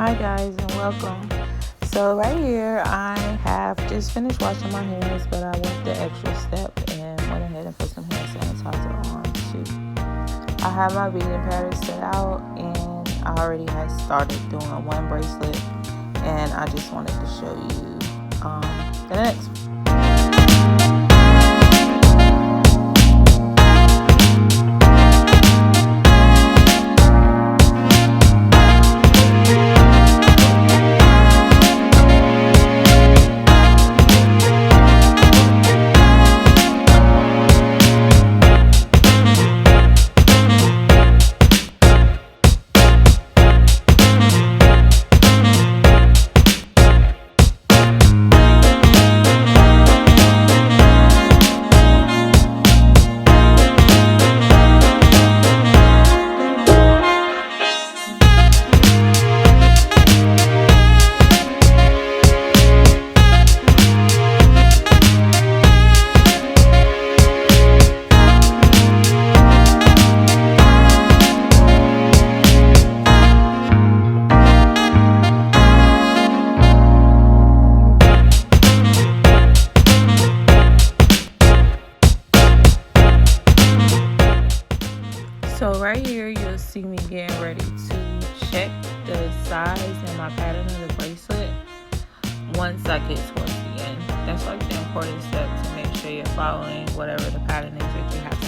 Hi guys and welcome. So right here I have just finished washing my hands, but I went the extra step and went ahead and put some hand sanitizer on too. I have my beading pattern set out and I already had started doing one bracelet, and I just wanted to show you the next. So right here you'll see me getting ready to check the size and my pattern of the bracelet once I get towards the end. That's like the important step to make sure you're following whatever the pattern is that you have to.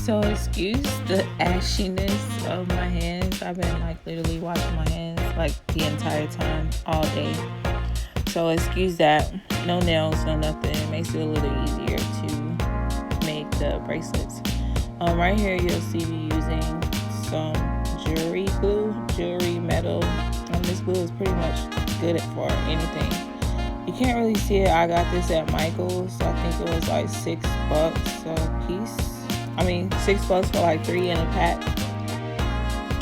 So excuse the ashiness of my hands. I've been like literally washing my hands like the entire time, all day. So excuse that. No nails, no nothing. It makes it a little easier to make the bracelets. Right here you'll see me using some jewelry glue, jewelry metal. This glue is pretty much good for anything. You can't really see it. I got this at Michael's. I think it was like $6 a piece. $6 for like 3 in a pack.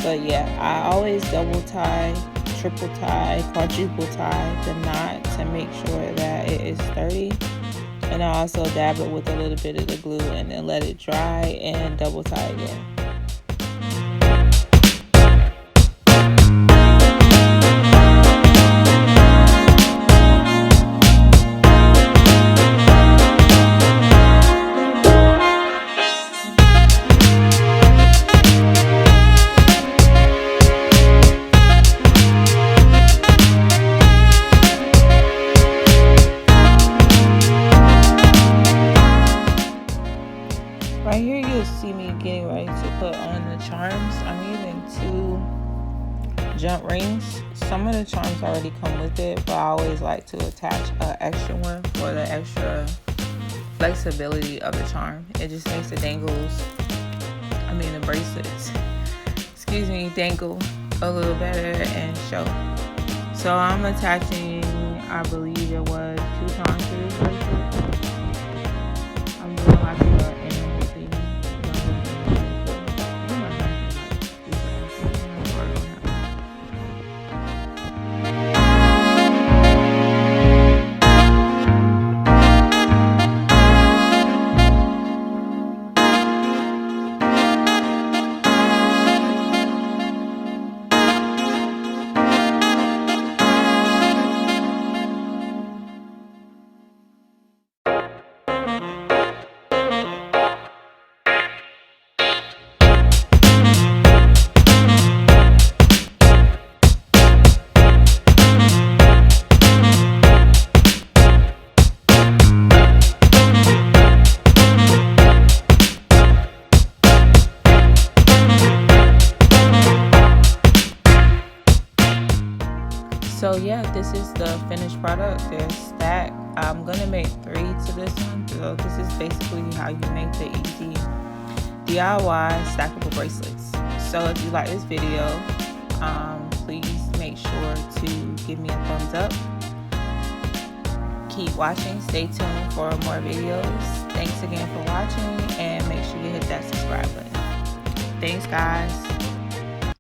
But yeah, I always double tie, triple tie, quadruple tie the knot to make sure that it is sturdy. And I also dab it with a little bit of the glue and then let it dry and double tie again. Right here you'll see me getting ready to put on the charms. I'm using 2 jump rings. Some of the charms already come with it, but I always like to attach an extra one for the extra flexibility of the charm. It just makes the the bracelets, dangle a little better and show. So I'm attaching, I believe it was 2 charms to this bracelet. I'm doing like a So yeah, this is the finished product. They're stacked. I'm gonna make 3 to this one. So this is basically how you make the easy DIY stackable bracelets. So if you like this video, please make sure to give me a thumbs up. Keep watching. Stay tuned for more videos. Thanks again for watching, and make sure you hit that subscribe button. Thanks, guys.